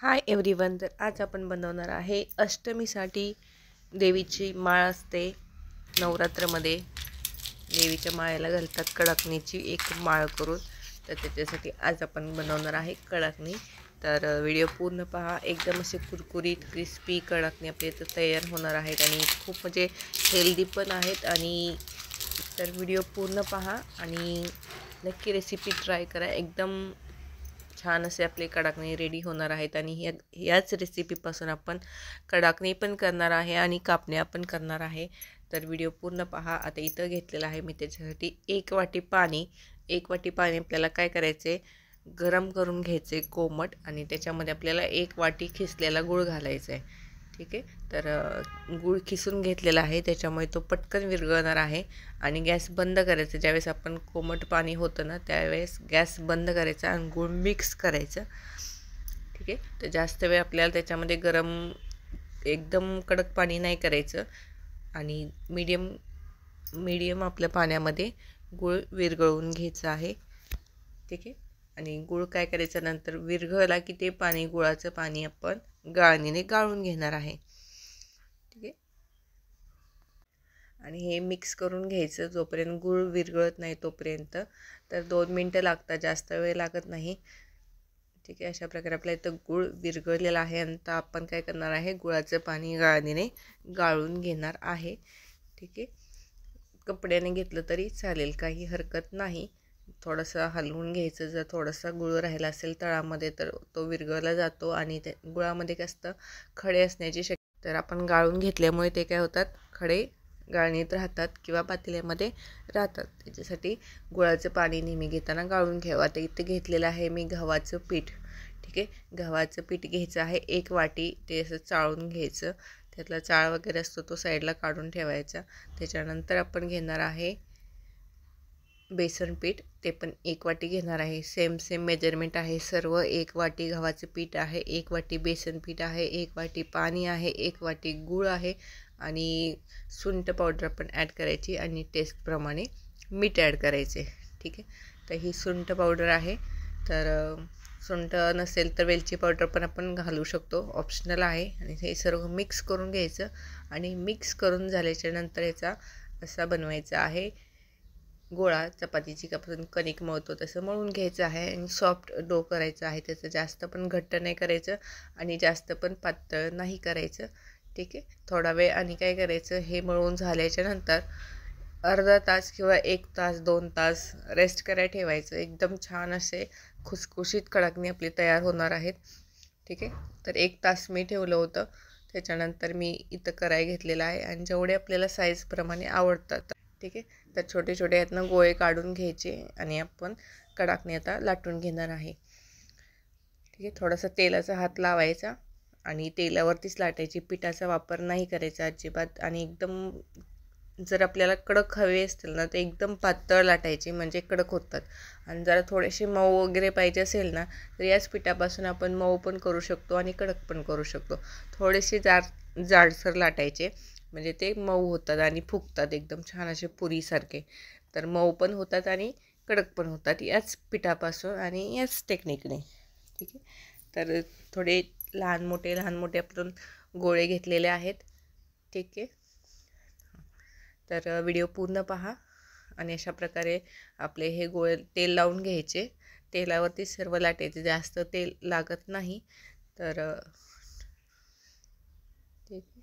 Hi everyone. तर आज आपण बनवणार आहे अष्टमीसाठी देवीची माळ असते नवरात्रामध्ये. देवीच्या माळेला घालतात कडाकणीची एक माळ करून. तर त्याच्यासाठी आज आपण बनवणार आहे कडाकणी. तर व्हिडिओ पूर्ण पहा. एकदम असे कुरकुरीत क्रिस्पी कडाकणी आपले इथं तयार होणार आहेत आणि खूप म्हणजे हेल्दी पण आहेत. आणि तर व्हिडिओ पूर्ण पहा आणि नक्की रेसिपी ट्राय करा. एकदम छान असे आपले कडाकणी रेडी होणार आहेत. आणि याच रेसिपीपासून आपण कडाकणी पण करणार आहे आणि कापण्या पण करणार आहे. तर व्हिडिओ पूर्ण पहा. आता इथं घेतलेलं आहे मी त्याच्यासाठी 1 वाटी पाणी. 1 वाटी पाणी आपल्याला काय करायचे, गरम करून घ्यायचे कोमट, आणि त्याच्यामध्ये आपल्याला 1 वाटी खिसलेला गूळ घालायचा आहे. ठीक आहे. तर गूळ खिसून घेतलेला आहे, त्याच्यामुळे तो पटकन विरघळणार आहे. आणि गॅस बंद करायचा. ज्यावेळेस आपण कोमट पाणी होतं ना त्यावेळेस गॅस बंद करायचा आणि गूळ मिक्स करायचं. ठीक आहे. तर जास्त वेळ आपल्याला त्याच्यामध्ये गरम एकदम कडक पाणी नाही करायचं आणि मीडियम आपल्या पाण्यामध्ये गूळ विरघळवून घ्यायचं आहे. ठीक आहे. आणि गूळ काय करायचं, नंतर विरघळला की ते पाणी, गुळाचं पाणी आपण गाळणीने गाळून घेणार आहे. ठीक आहे. आणि हे मिक्स करून घ्यायचं जोपर्यंत गूळ विरघळत नाही तोपर्यंत. तर 2 मिनटं लागतात, जास्त वेळ लागत नाही. ठीक आहे. अशा प्रकारे आपल्या इथं गूळ विरघळलेला आहे. आणि आता आपण काय करणार आहे, गुळाचं पाणी गाळणीने गाळून घेणार आहे. ठीक आहे. कपड्याने घेतलं तरी चालेल, काही हरकत नाही. थोडंसं हलवून घ्यायचं. जर थोडासा गुळ राहिला असेल तळामध्ये तर तो विरघळला जातो आणि त्या गुळामध्ये काय असतं, खडे असण्याची शक्यता. तर आपण गाळून घेतल्यामुळे ते काय होतात, खडे गाळणीत राहतात किंवा पातेल्यामध्ये राहतात. त्याच्यासाठी गुळाचं पाणी नेहमी घेताना गाळून घ्यावं. आता इथे घेतलेलं आहे मी गव्हाचं पीठ. ठीक आहे. गव्हाचं पीठ घ्यायचं आहे 1 वाटी. ते असं चाळून घ्यायचं. त्यातला चाळ वगैरे असतो तो साईडला काढून ठेवायचा. त्याच्यानंतर आपण घेणार आहे बेसन पीठ. ते पण 1 वाटी घेणार आहे. सेम मेजरमेंट आहे सर्व. 1 वाटी गव्हाचं पीठ आहे, 1 वाटी बेसन पीठ आहे, 1 वाटी पाणी आहे, 1 वाटी गूळ आहे आणि सुंठ पावडर पण ॲड करायची आणि टेस्टप्रमाणे मीठ ॲड करायचे. ठीक आहे. तर ही सुंठ पावडर आहे. तर सुंठ नसेल तर वेलची पावडर पण आपण घालू शकतो, ऑप्शनल आहे. आणि हे सर्व मिक्स करून घ्यायचं. आणि मिक्स करून झाल्याच्या नंतर याचा असा बनवायचा आहे गोळा. चपातीची आपण कणिक मळतो तसं मळून घ्यायचं आहे आणि सॉफ्ट डो करायचं आहे. त्याचं जास्त पण घट्ट नाही करायचं आणि जास्त पण पातळ नाही करायचं. ठीक आहे. थोडा वेळ आणि काय करायचं, हे मळून झाल्याच्या नंतर अर्धा तास किंवा 1 तास 2 तास रेस्ट करायला ठेवायचं. एकदम छान असे खुसखुशीत कडाकणी आपली तयार होणार आहेत. ठीक आहे. तर 1 तास मी ठेवलं होतं. त्याच्यानंतर मी इथं करायला घेतलेलं आहे आणि जेवढे आपल्याला साईजप्रमाणे आवडतात. ठीक आहे. तर छोटे छोटे यातनं गोळे काढून घ्यायचे आणि आपण कडाकणी आता लाटून घेणार आहे. ठीक आहे. थोडासा तेलाचा हात लावायचा आणि तेलावरतीच लाटायची. पिठाचा वापर नाही करायचा अजिबात. आणि एकदम जर आपल्याला कडक हवे असतील ना तर एकदम पातळ लाटायची, म्हणजे कडक होतात. आणि जरा थोडेसे मऊ वगैरे पाहिजे असेल ना तर याच पिठापासून आपण मऊ पण करू शकतो आणि कडक पण करू शकतो. थोडेसे जाडसर लाटायचे, म्हणजे ते मऊ होतात आणि फुगतात एकदम छान असे पुरीसारखे. तर मऊ पण होतात आणि कडक पण होतात याच पिठापासून आणि याच टेक्निकने. ठीक आहे. तर थोडे लहान मोठे आपण गोळे घेतलेले आहेत. ठीक आहे. तर व्हिडिओ पूर्ण पहा. आणि अशा प्रकारे आपले हे गोळे तेल लावून घ्यायचे. तेलावरती सर्व लाटायचे, जास्त तेल लागत नाही. तर ठीक आहे.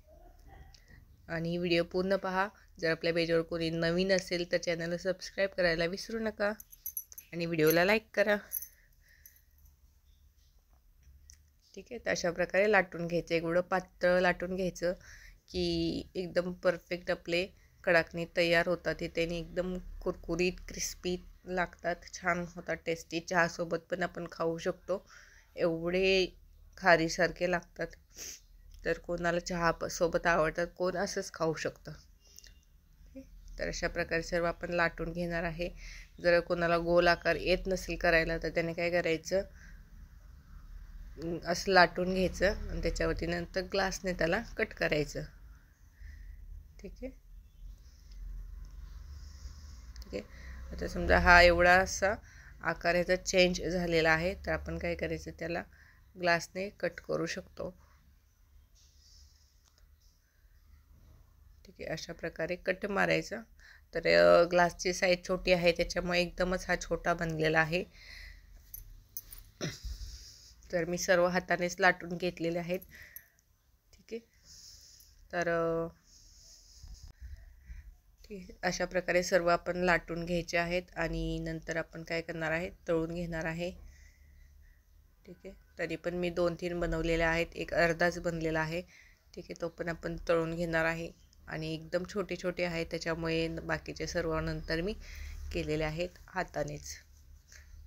आणि व्हिडिओ पूर्ण पहा. जर आपल्या पेजवर कोणी नवीन असेल तर चॅनलला सबस्क्राईब करायला विसरू नका आणि व्हिडिओला लाईक करा. ठीक आहे. तर अशा प्रकारे लाटून घ्यायचं. एवढं पातळ लाटून घ्यायचं की एकदम परफेक्ट आपले कडाकणी तयार होतात. ते त्याने एकदम कुरकुरीत क्रिस्पी लागतात, छान होतात, टेस्टी. चहासोबत पण आपण खाऊ शकतो, एवढे खारीसारखे लागतात. तर कोणाला चहा सोबत आवडतात, कोण असंच खाऊ शकतं. तर अशा प्रकारे सर्व आपण लाटून घेणार आहे. जर कोणाला गोल आकार येत नसेल करायला तर त्याने काय करायचं, असं लाटून घ्यायचं आणि त्याच्यावरती नंतर ग्लासने त्याला कट करायचं. ठीक आहे. ठीक आहे. आता समजा हा एवढा असा आकार याचा चेंज झालेला आहे, तर आपण काय करायचं, त्याला ग्लासने कट करू शकतो. ठीक आहे, अशा प्रकारे कट मारायचा. तर ग्लासची साईज छोटी आहे त्याच्यामुळे एकदमच हा छोटा बनलेला आहे. तर मी सर्व हातानेच लाटून घेतलेले आहेत. ठीक आहे, तर अशा प्रकारे सर्व आपण लाटून घ्यायचे आहेत आणि नंतर आपण काय करणार आहे, तळून घेणार आहे. ठीक आहे, तरी पण मी 2-3 बनवलेले आहेत, एक अर्धाच बनलेला आहे. ठीक आहे, तो पण आपण तळून घेणार आहे. आणि एकदम छोटे छोटे आहेत त्याच्यामुळे बाकीचे सर्व नंतर मी केलेले आहेत हातानेच.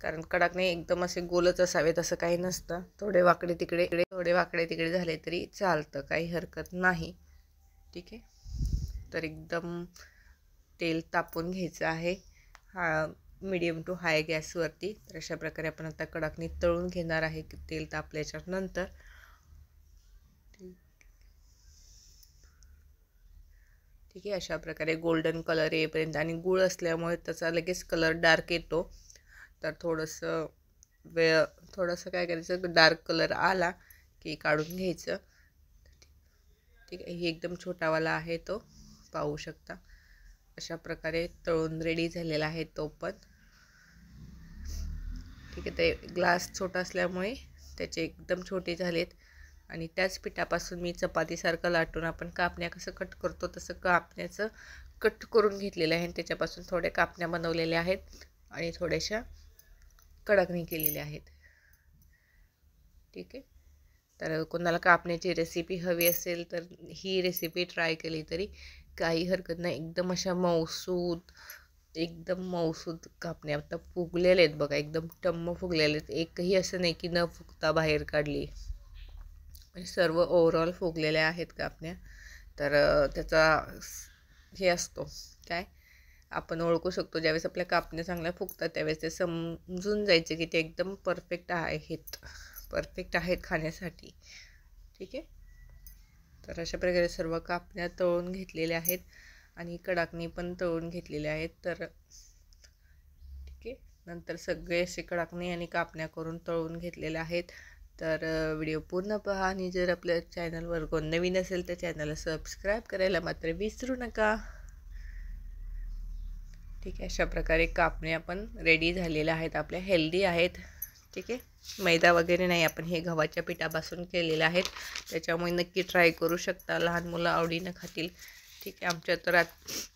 कारण कडकने एकदम असे गोलच असावेत असं काही नसतं. थोडे वाकडे तिकडे झाले तरी चालतं, काही हरकत नाही. ठीक आहे, तर एकदम तेल तापवून घ्यायचं आहे हा मीडियम टू हाय गॅसवरती. तर अशा प्रकारे आपण आता कडकनी तळून घेणार आहे तेल तापल्याच्या नंतर. ठीक आहे, अशा प्रकारे गोल्डन कलर येईपर्यंत. आणि गूळ असल्यामुळे त्याचा लगेच कलर डार्क येतो. तर थोडंसं काय करायचं, डार्क कलर आला की काढून घ्यायचं. ठीक आहे, ही एकदम छोटावाला आहे, तो पाहू शकता. अशा प्रकारे तळून रेडी झालेला आहे तो पण. ठीक आहे, ते ग्लास छोटा असल्यामुळे त्याचे एकदम छोटे झालेत. आणि त्याच पिठापासून मी चपातीसारखं लाटून आपण कापण्या कसं कट करतो तसं कापण्याचं कट करून घेतलेलं आहे. त्याच्यापासून थोड्या कापण्या बनवलेल्या आहेत आणि थोड्याशा कडकणी केलेल्या आहेत. ठीक आहे, तर कोणाला कापण्याची रेसिपी हवी असेल तर ही रेसिपी ट्राय केली तरी काही हरकत नाही. एकदम मऊसूद कापण्या आता फुगलेले आहेत बघा, एकदम टम्म फुगलेले आहेत. एकही असं नाही की न फुगता बाहेर काढली, म्हणजे सर्व ओव्हरऑल फुगलेल्या आहेत कापण्या. तर त्याचा हे असतो काय, आपण ओळखू शकतो ज्यावेळेस आपल्या कापण्या चांगल्या फुगतात त्यावेळेस ते समजून जायचे की ते एकदम परफेक्ट आहेत खाण्यासाठी. ठीक आहे, तर अशा प्रकारे सर्व कापण्या तळून घेतलेल्या आहेत आणि कडाकणी पण तळून घेतलेल्या आहेत. तर ठीक आहे, नंतर सगळे असे कडाकणी आणि कापण्या करून तळून घेतलेल्या आहेत. तर व्हिडिओ पूर्ण पहा आणि जर आपल्या चॅनलवर कोण नवीन असेल तर चॅनलला सबस्क्राईब करायला मात्र विसरू नका. ठीक आहे, अशा प्रकारे कापण्या पण रेडी झालेल्या आहेत आपल्या, हेल्दी आहेत. ठीक आहे, मैदा वगैरे नाही, आपण हे गव्हाच्या पिठापासून केलेलं आहेत. त्याच्यामुळे नक्की ट्राय करू शकता, लहान मुलं आवडीनं खातील. ठीक आहे, आमच्या तर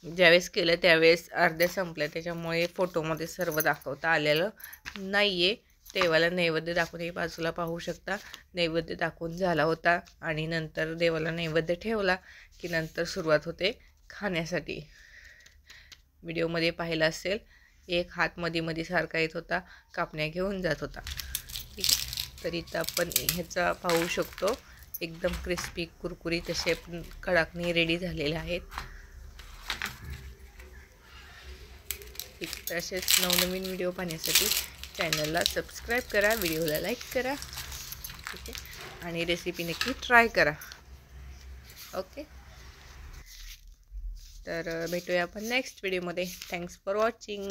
ज्यावेळेस केलं त्यावेळेस अर्ध्या संपल्या, त्याच्यामुळे फोटोमध्ये सर्व दाखवता आलेलं नाही आहे. देवाला नैवेद्य दाखवून हे बाजूला पाहू शकता, नैवेद्य दाखवून झाला होता. आणि नंतर देवाला नैवेद्य ठेवला की नंतर सुरुवात होते खाण्यासाठी. व्हिडिओमध्ये पाहिलं असेल, एक हात मध्ये सारखा येत होता, कापण्या घेऊन जात होता. ठीक आहे, तर इथं आपण ह्याचा पाहू शकतो एकदम क्रिस्पी कुरकुरीत असे कडाकणी रेडी झालेले आहेत. ठीक, तर असेच नवनवीन व्हिडिओ पाहण्यासाठी चॅनलला सबस्क्राईब करा, व्हिडिओला लाईक करा. ठीक आहे, आणि रेसिपी नक्की ट्राय करा. ओके, तर भेटूया आपण नेक्स्ट व्हिडिओमध्ये. Thanks for watching.